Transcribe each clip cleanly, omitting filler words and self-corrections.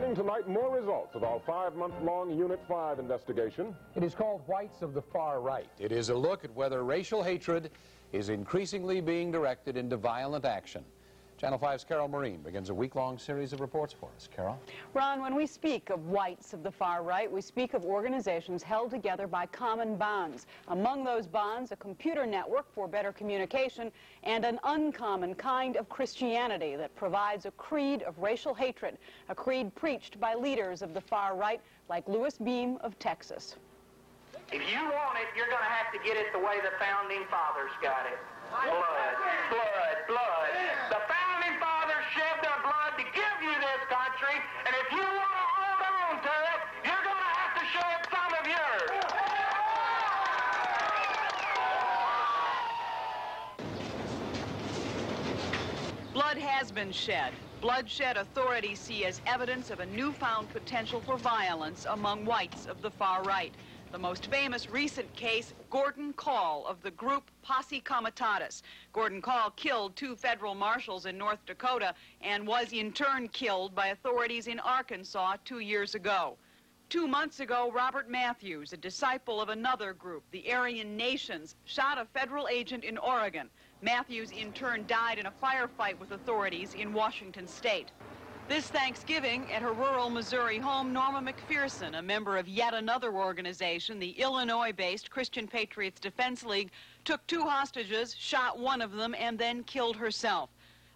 Returning tonight, more results of our 5-month-long Unit 5 investigation. It is called Whites of the Far Right. It is a look at whether racial hatred is increasingly being directed into violent action. Channel 5's Carol Marine begins a week-long series of reports for us. Carol? Ron, when we speak of whites of the far right, we speak of organizations held together by common bonds. Among those bonds, a computer network for better communication and an uncommon kind of Christianity that provides a creed of racial hatred, a creed preached by leaders of the far right like Louis Beam of Texas. If you want it, you're going to have to get it the way the Founding Fathers got it. Blood, blood, blood. The Founding Fathers shed their blood to give you this country, and if you want to hold on to it, you're going to have to shed some of yours. Blood has been shed. Bloodshed authorities see as evidence of a newfound potential for violence among whites of the far right. The most famous recent case, Gordon Kahl of the group Posse Comitatus. Gordon Kahl killed 2 federal marshals in North Dakota and was in turn killed by authorities in Arkansas 2 years ago. 2 months ago, Robert Matthews, a disciple of another group, the Aryan Nations, shot a federal agent in Oregon. Matthews in turn died in a firefight with authorities in Washington state. This Thanksgiving, at her rural Missouri home, Norma McPherson, a member of yet another organization, the Illinois-based Christian Patriots Defense League, took 2 hostages, shot one of them, and then killed herself.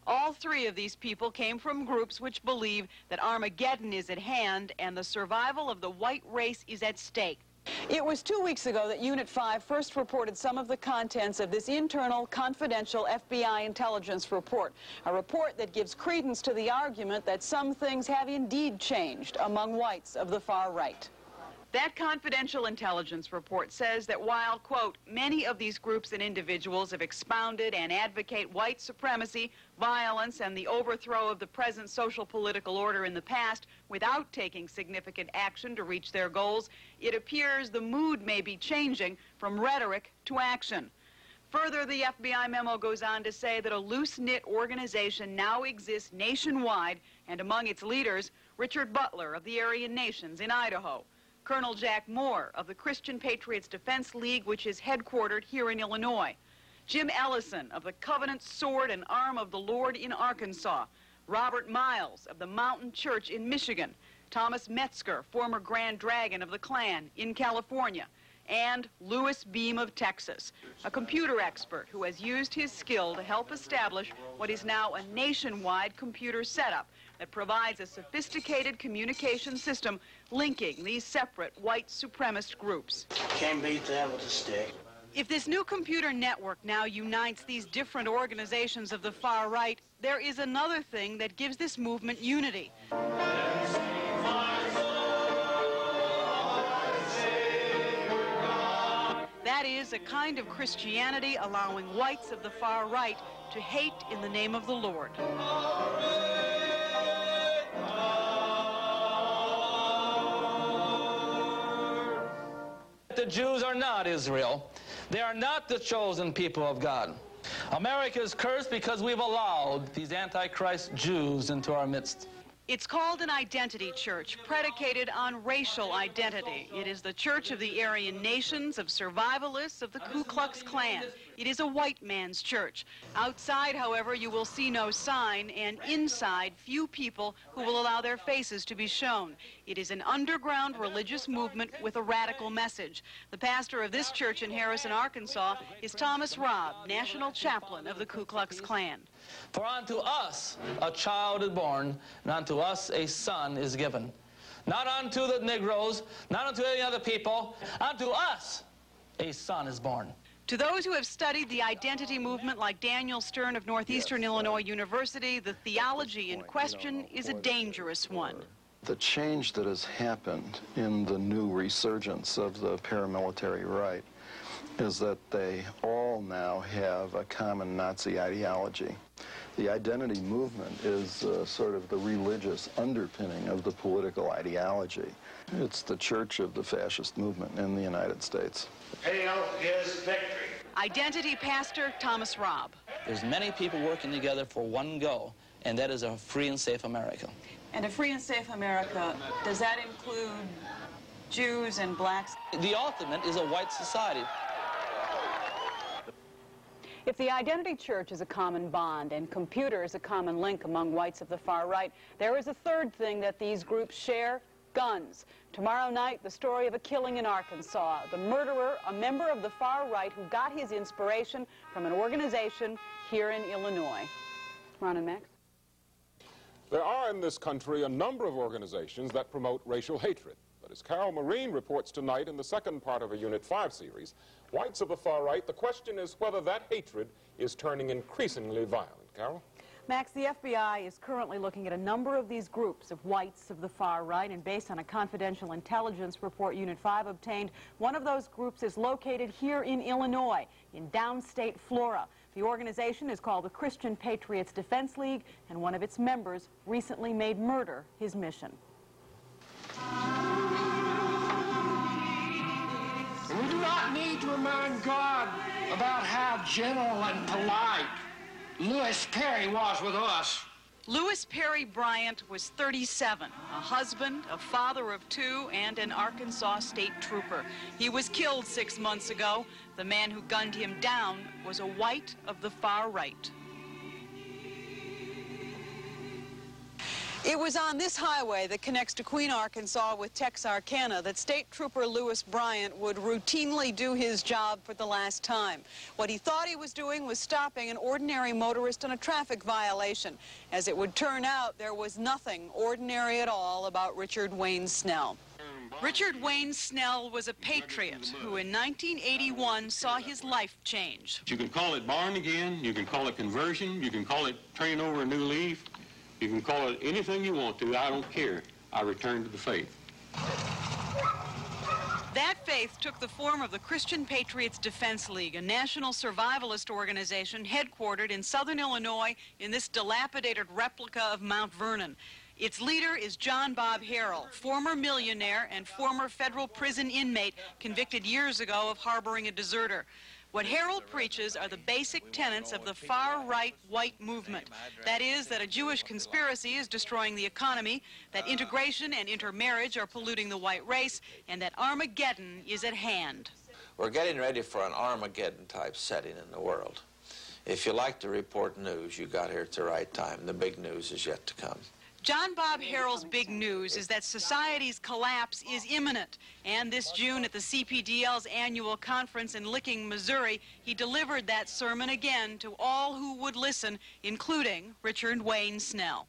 All 3 of these people came from groups which believe that Armageddon is at hand and the survival of the white race is at stake. It was 2 weeks ago that Unit 5 first reported some of the contents of this internal, confidential FBI intelligence report, a report that gives credence to the argument that some things have indeed changed among whites of the far right. That confidential intelligence report says that while, quote, many of these groups and individuals have expounded and advocate white supremacy, violence, and the overthrow of the present social political order in the past without taking significant action to reach their goals, it appears the mood may be changing from rhetoric to action. Further, the FBI memo goes on to say that a loose-knit organization now exists nationwide, and among its leaders, Richard Butler of the Aryan Nations in Idaho, Colonel Jack Moore of the Christian Patriots Defense League, which is headquartered here in Illinois, Jim Ellison of the Covenant Sword and Arm of the Lord in Arkansas, Robert Miles of the Mountain Church in Michigan, Thomas Metzger, former Grand Dragon of the Klan in California, and Louis Beam of Texas, a computer expert who has used his skill to help establish what is now a nationwide computer setup that provides a sophisticated communication system linking these separate white supremacist groups. Can't beat that with a stick. If this new computer network now unites these different organizations of the far right, there is another thing that gives this movement unity. That is a kind of Christianity allowing whites of the far right to hate in the name of the Lord. The Jews are not Israel. They are not the chosen people of God. America is cursed because we've allowed these Antichrist Jews into our midst. It's called an identity church, predicated on racial identity. It is the church of the Aryan Nations, of survivalists, of the Ku Klux Klan. It is a white man's church. Outside, however, you will see no sign, and inside, few people who will allow their faces to be shown. It is an underground religious movement with a radical message. The pastor of this church in Harrison, Arkansas, is Thomas ROBB, national chaplain of the Ku Klux Klan. For unto us a child is born, and unto us a son is given. Not unto the Negroes, not unto any other people, unto us a son is born. To those who have studied the identity movement like Daniel Stern of Northeastern Illinois University, the theology in question is a dangerous one. The change that has happened in the new resurgence of the paramilitary right is that they all now have a common Nazi ideology. The identity movement is sort of the religious underpinning of the political ideology. It's the church of the fascist movement in the United States. Hail his victory. Identity pastor Thomas ROBB. There's many people working together for one goal, and that is a free and safe America. And a free and safe America, does that include Jews and blacks? The ultimate is a white society. If the identity church is a common bond and computers a common link among whites of the far right, there is a third thing that these groups share: guns. Tomorrow night, the story of a killing in Arkansas. The murderer, a member of the far right who got his inspiration from an organization here in Illinois. Ron and Max? There are in this country a number of organizations that promote racial hatred. But as Carol Marine reports tonight in the second part of a Unit 5 series, Whites of the Far Right, the question is whether that hatred is turning increasingly violent. Carol? Max, the FBI is currently looking at a number of these groups of whites of the far right, and based on a confidential intelligence report Unit 5 obtained, one of those groups is located here in Illinois, in downstate Florida. The organization is called the Christian Patriots Defense League, and one of its members recently made murder his mission. We do not need to remind God about how gentle and polite Lewis Perry was with us. Lewis Perry Bryant was 37, a husband, a father of 2, and an Arkansas state trooper. He was killed 6 months ago. The man who gunned him down was a white of the far right. It was on this highway that connects to Queen, Arkansas with Texarkana that State Trooper Lewis Bryant would routinely do his job for the last time. What he thought he was doing was stopping an ordinary motorist on a traffic violation. As it would turn out, there was nothing ordinary at all about Richard Wayne Snell. Richard Wayne Snell was a patriot who in 1981 saw his life change. You can call it born again, you can call it conversion, you can call it turning over a new leaf. You can call it anything you want to. I don't care. I return to the faith. That faith took the form of the Christian Patriots Defense League, a national survivalist organization headquartered in southern Illinois in this dilapidated replica of Mount Vernon. Its leader is John Bob Harrell, former millionaire and former federal prison inmate convicted years ago of harboring a deserter. What Harrell preaches are the basic tenets of the far-right white movement. That is, that a Jewish conspiracy is destroying the economy, that integration and intermarriage are polluting the white race, and that Armageddon is at hand. We're getting ready for an Armageddon-type setting in the world. If you like to report news, you got here at the right time. The big news is yet to come. John Bob Harrell's big news is that society's collapse is imminent. And this June at the CPDL's annual conference in Licking, Missouri, he delivered that sermon again to all who would listen, including Richard Wayne Snell.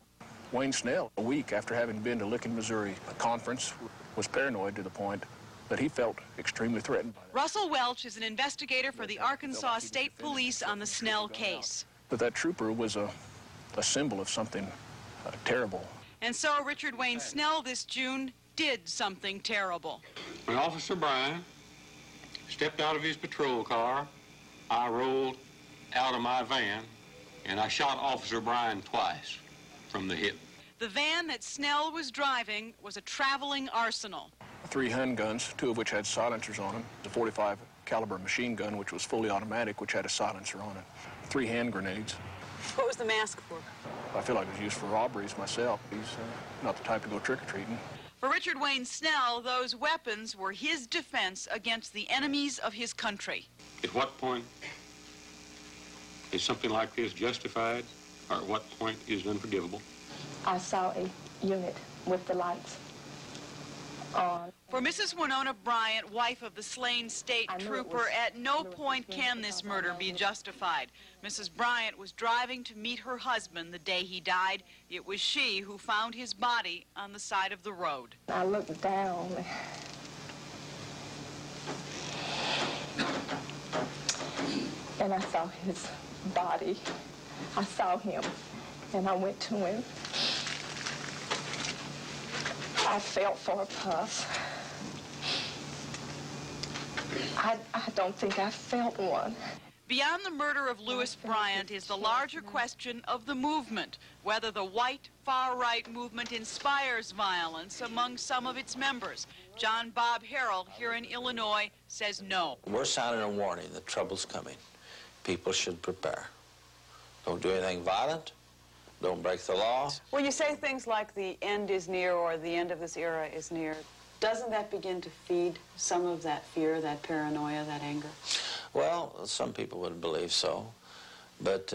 Wayne Snell, a week after having been to Licking, Missouri, a conference, was paranoid to the point that he felt extremely threatened by that. Russell Welch is an investigator for the Arkansas State Police on the Snell case. That trooper was a symbol of something terrible. And so Richard Wayne Snell this June did something terrible. When Officer Bryan stepped out of his patrol car, I rolled out of my van and I shot Officer Bryan twice from the hip. The van that Snell was driving was a traveling arsenal. 3 handguns, 2 of which had silencers on them. The .45 caliber machine gun, which was fully automatic, which had a silencer on it. 3 hand grenades. What was the mask for? I feel like it was used for robberies myself. He's not the type to go trick-or-treating. For Richard Wayne Snell, those weapons were his defense against the enemies of his country. At what point is something like this justified, or at what point is it unforgivable? I saw a unit with the lights on. For Mrs. Winona Bryant, wife of the slain state trooper, at no point can this murder be justified. Mrs. Bryant was driving to meet her husband the day he died. It was she who found his body on the side of the road. I looked down and I saw his body. I saw him and I went to him. I felt for a pulse. I don't think I felt one. Beyond the murder of Lewis Bryant is the larger question of the movement, whether the white far-right movement inspires violence among some of its members. John Bob Harrell here in Illinois says no. We're sounding a warning that trouble's coming. People should prepare. Don't do anything violent. don't break the law. When you say things like the end is near or the end of this era is near, doesn't that begin to feed some of that fear, that paranoia, that anger? Well, some people would believe so, but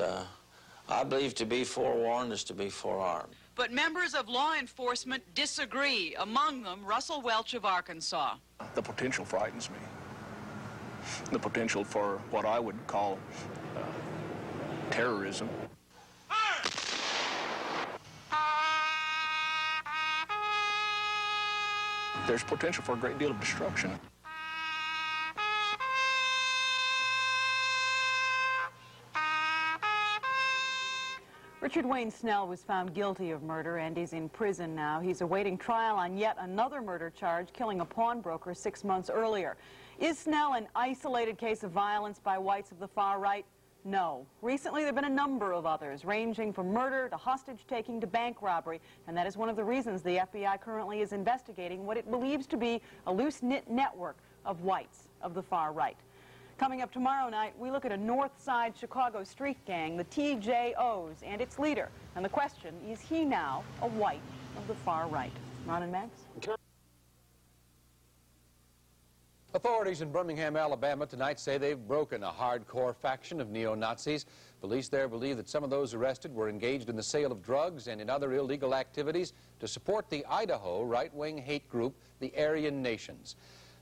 I believe to be forewarned is to be forearmed. But members of law enforcement disagree, among them Russell Welch of Arkansas. The potential frightens me. The potential for what I would call terrorism. There's potential for a great deal of destruction. Richard Wayne Snell was found guilty of murder and is in prison now. He's awaiting trial on yet another murder charge, killing a pawnbroker 6 months earlier. Is Snell an isolated case of violence by whites of the far right? No. Recently, there have been a number of others, ranging from murder to hostage-taking to bank robbery, and that is one of the reasons the FBI currently is investigating what it believes to be a loose-knit network of whites of the far right. Coming up tomorrow night, we look at a North Side Chicago street gang, the TJOs, and its leader. And the question, is he now a white of the far right? Ron and Max? Authorities in Birmingham, Alabama tonight say they've broken a hardcore faction of neo-Nazis. Police there believe that some of those arrested were engaged in the sale of drugs and in other illegal activities to support the Idaho right-wing hate group, the Aryan Nations.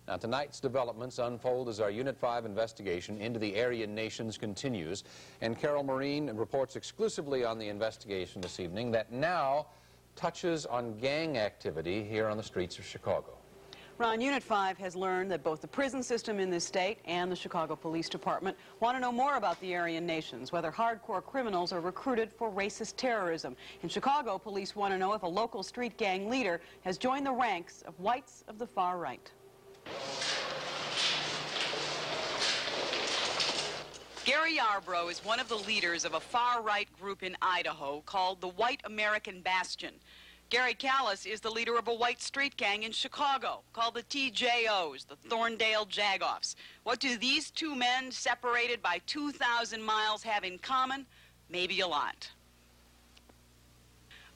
Now, tonight's developments unfold as our Unit 5 investigation into the Aryan Nations continues. And Carol Marine reports exclusively on the investigation this evening that now touches on gang activity here on the streets of Chicago. Ron, Unit 5 has learned that both the prison system in this state and the Chicago Police Department want to know more about the Aryan Nations, whether hardcore criminals are recruited for racist terrorism. In Chicago, police want to know if a local street gang leader has joined the ranks of whites of the far right. Gary YARBROUGH is one of the leaders of a far-right group in Idaho called the White American Bastion. Gary Kellas is the leader of a white street gang in Chicago called the TJOs, the Thorndale Jagoffs. What do these two men, separated by 2,000 miles, have in common? Maybe a lot.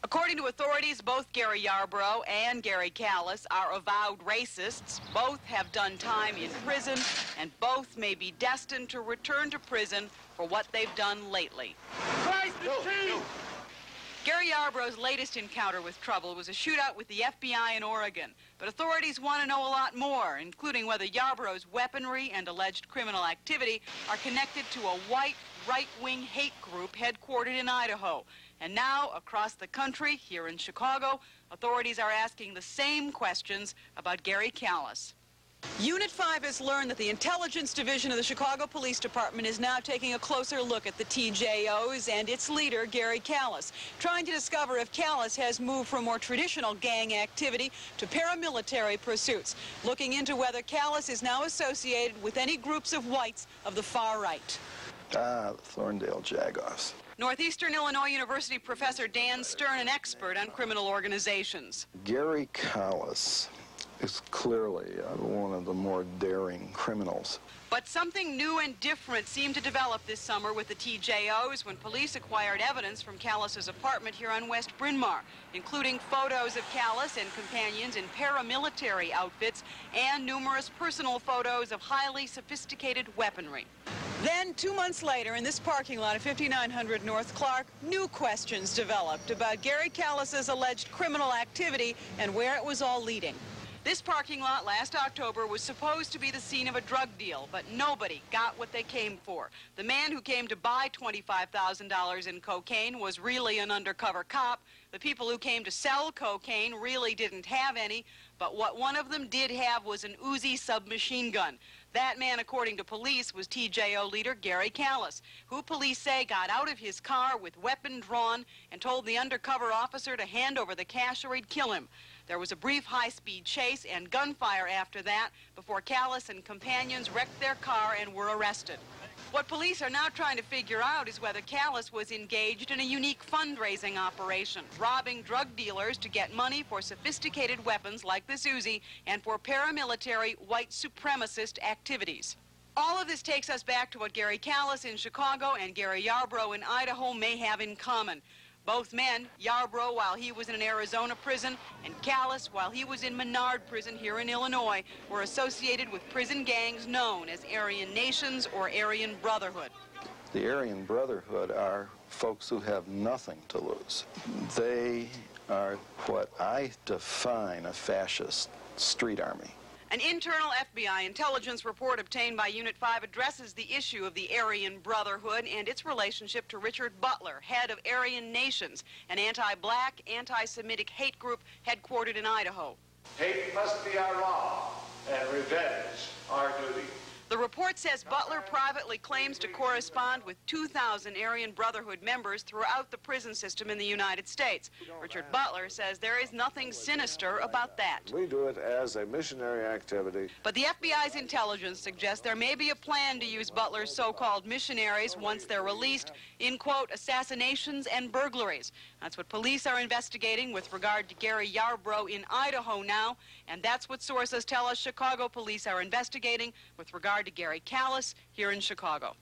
According to authorities, both Gary YARBROUGH and Gary Kellas are avowed racists. Both have done time in prison, and both may be destined to return to prison for what they've done lately. Christ is true! Gary YARBROUGH's latest encounter with trouble was a shootout with the FBI in Oregon. But authorities want to know a lot more, including whether YARBROUGH's weaponry and alleged criminal activity are connected to a white right-wing hate group headquartered in Idaho. And now, across the country, here in Chicago, authorities are asking the same questions about Gary Kellas. Unit 5 has learned that the Intelligence Division of the Chicago Police Department is now taking a closer look at the TJOs and its leader, Gary Kellas, trying to discover if Kellas has moved from more traditional gang activity to paramilitary pursuits, looking into whether Kellas is now associated with any groups of whites of the far right. The Thorndale Jagoffs. Northeastern Illinois University professor Dan Stern, an expert on criminal organizations. Gary Kellas is clearly one of the more daring criminals. But something new and different seemed to develop this summer with the TJOs when police acquired evidence from Kellas's apartment here on West Bryn Mawr, including photos of Kellas and companions in paramilitary outfits and numerous personal photos of highly sophisticated weaponry. Then, 2 months later, in this parking lot of 5900 North Clark, new questions developed about Gary Kellas's alleged criminal activity and where it was all leading. This parking lot last October was supposed to be the scene of a drug deal, but nobody got what they came for. The man who came to buy $25,000 in cocaine was really an undercover cop. The people who came to sell cocaine really didn't have any, but what one of them did have was an Uzi submachine gun. That man, according to police, was TJO leader Gary Kellas, who police say got out of his car with weapon drawn and told the undercover officer to hand over the cash or he'd kill him. There was a brief high-speed chase and gunfire after that before Kellas and companions wrecked their car and were arrested. What police are now trying to figure out is whether Kellas was engaged in a unique fundraising operation, robbing drug dealers to get money for sophisticated weapons like this Uzi and for paramilitary white supremacist activities. All of this takes us back to what Gary Kellas in Chicago and Gary YARBROUGH in Idaho may have in common. Both men, YARBROUGH while he was in an Arizona prison and Kellas while he was in Menard Prison here in Illinois, were associated with prison gangs known as Aryan Nations or Aryan Brotherhood. The Aryan Brotherhood are folks who have nothing to lose. They are what I define a fascist street army. An internal FBI intelligence report obtained by Unit 5 addresses the issue of the Aryan Brotherhood and its relationship to Richard Butler, head of Aryan Nations, an anti-black, anti-Semitic hate group headquartered in Idaho. Hate must be our law, and revenge our duty. The report says Butler privately claims to correspond with 2,000 Aryan Brotherhood members throughout the prison system in the United States. Richard Butler says there is nothing sinister about that. We do it as a missionary activity. But the FBI's intelligence suggests there may be a plan to use Butler's so-called missionaries once they're released in, quote, assassinations and burglaries. That's what police are investigating with regard to Gary YARBROUGH in Idaho now, and that's what sources tell us Chicago police are investigating with regard to Gary Kellas here in Chicago.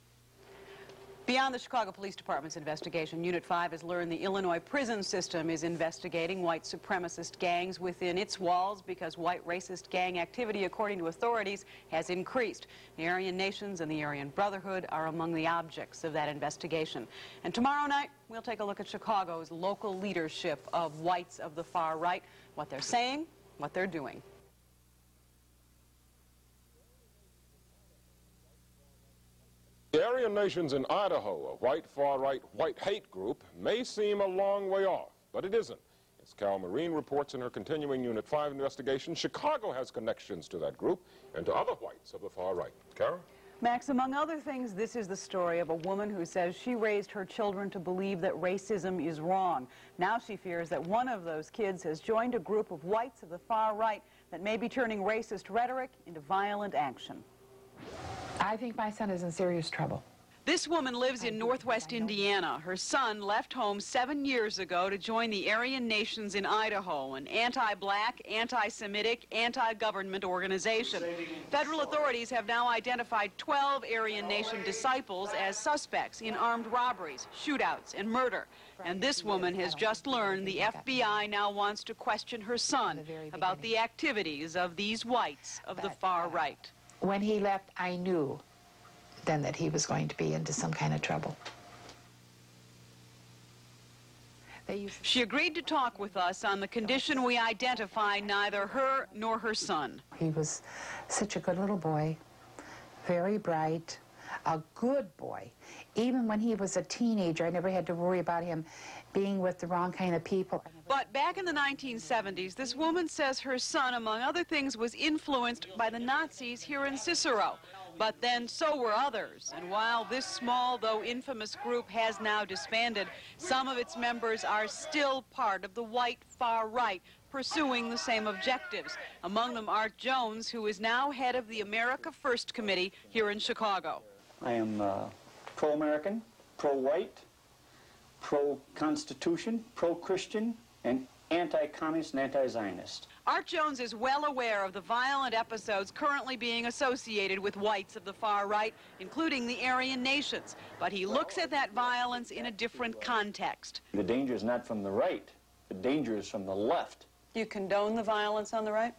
Beyond the Chicago Police Department's investigation, Unit 5 has learned the Illinois prison system is investigating white supremacist gangs within its walls because white racist gang activity, according to authorities, has increased. The Aryan Nations and the Aryan Brotherhood are among the objects of that investigation. And tomorrow night, we'll take a look at Chicago's local leadership of whites of the far right, what they're saying, what they're doing. The Aryan Nations in Idaho, a white far-right white hate group, may seem a long way off, but it isn't. As Carol Marine reports in her continuing Unit 5 investigation, Chicago has connections to that group and to other whites of the far right. Carol? Max, among other things, this is the story of a woman who says she raised her children to believe that racism is wrong. Now she fears that one of those kids has joined a group of whites of the far right that may be turning racist rhetoric into violent action. I think my son is in serious trouble. This woman lives in northwest Indiana. Her son left home 7 years ago to join the Aryan Nations in Idaho, an anti-black, anti-Semitic, anti-government organization. Federal authorities have now identified 12 Aryan Nation disciples as suspects in armed robberies, shootouts, and murder. And this woman has just learned the FBI now wants to question her son about the activities of these whites of the far right. When he left, I knew then that he was going to be into some kind of trouble. She agreed to talk with us on the condition we identify neither her nor her son. He was such a good little boy, very bright, a good boy. Even when he was a teenager, I never had to worry about him being with the wrong kind of people. But back in the 1970s, this woman says her son, among other things, was influenced by the Nazis here in Cicero. But then so were others. And while this small, though infamous group has now disbanded, some of its members are still part of the white far right, pursuing the same objectives. Among them Art Jones, who is now head of the America First Committee here in Chicago. I am pro-American, pro-white, pro-Constitution, pro-Christian, and anti-communist and anti-Zionist. Art Jones is well aware of the violent episodes currently being associated with whites of the far right, including the Aryan Nations. But he looks at that violence in a different context. The danger is not from the right. The danger is from the left. Do you condone the violence on the right?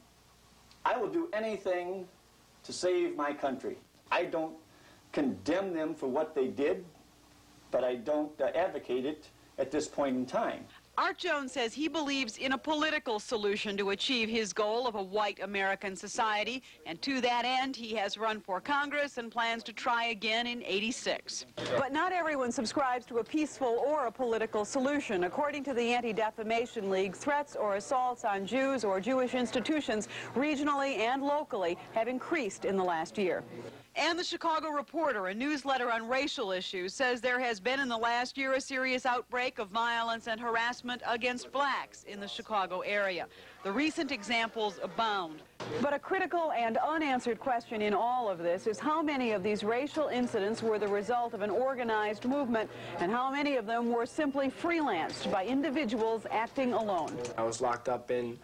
I will do anything to save my country. I don't condemn them for what they did, but I don't advocate it at this point in time. Art Jones says he believes in a political solution to achieve his goal of a white American society, and to that end, he has run for Congress and plans to try again in '86. But not everyone subscribes to a peaceful or a political solution. According to the Anti-Defamation League, threats or assaults on Jews or Jewish institutions, regionally and locally, have increased in the last year. And the Chicago Reporter, a newsletter on racial issues, says there has been in the last year a serious outbreak of violence and harassment against blacks in the Chicago area. The recent examples abound. But a critical and unanswered question in all of this is how many of these racial incidents were the result of an organized movement and how many of them were simply freelanced by individuals acting alone. I was locked up in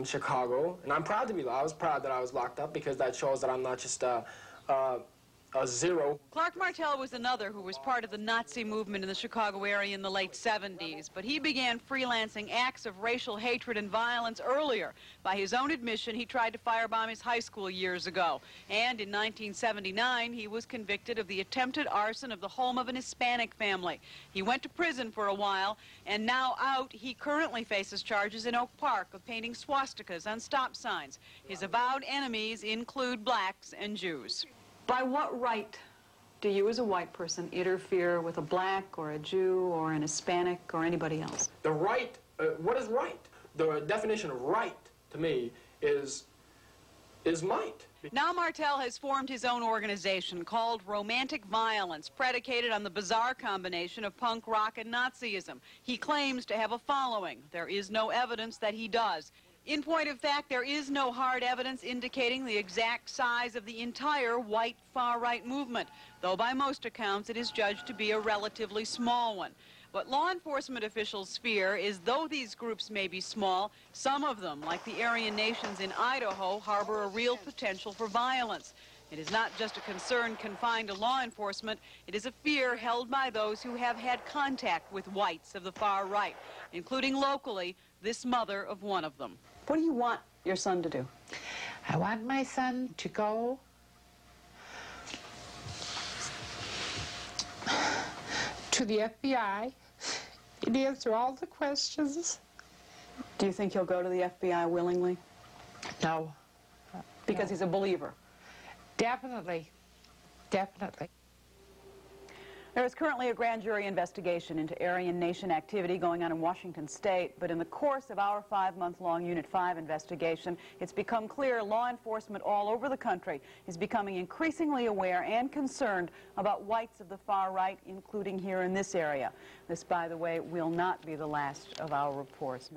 Chicago, and I'm proud to be. I was proud that I was locked up because that shows that I'm not just zero. Clark Martell was another who was part of the Nazi movement in the Chicago area in the late 70s, but he began freelancing acts of racial hatred and violence earlier. By his own admission, he tried to firebomb his high school years ago, and in 1979, he was convicted of the attempted arson of the home of an Hispanic family. He went to prison for a while, and now out, he currently faces charges in Oak Park of painting swastikas on stop signs. His avowed enemies include blacks and Jews. By what right do you as a white person interfere with a black or a Jew or an Hispanic or anybody else? The right, what is right? The definition of right to me is might. Now Martell has formed his own organization called Romantic Violence, predicated on the bizarre combination of punk rock and Nazism. He claims to have a following. There is no evidence that he does. In point of fact, there is no hard evidence indicating the exact size of the entire white far-right movement, though by most accounts it is judged to be a relatively small one. What law enforcement officials fear is, though these groups may be small, some of them, like the Aryan nations in Idaho, harbor a real potential for violence. It is not just a concern confined to law enforcement. It is a fear held by those who have had contact with whites of the far right, including locally this mother of one of them. What do you want your son to do? I want my son to go to the FBI and answer all the questions. Do you think he'll go to the FBI willingly? No. Because he's a believer? Definitely. Definitely. There is currently a grand jury investigation into Aryan Nation activity going on in Washington State, but in the course of our 5-month-long Unit 5 investigation, it's become clear law enforcement all over the country is becoming increasingly aware and concerned about whites of the far right, including here in this area. This, by the way, will not be the last of our reports.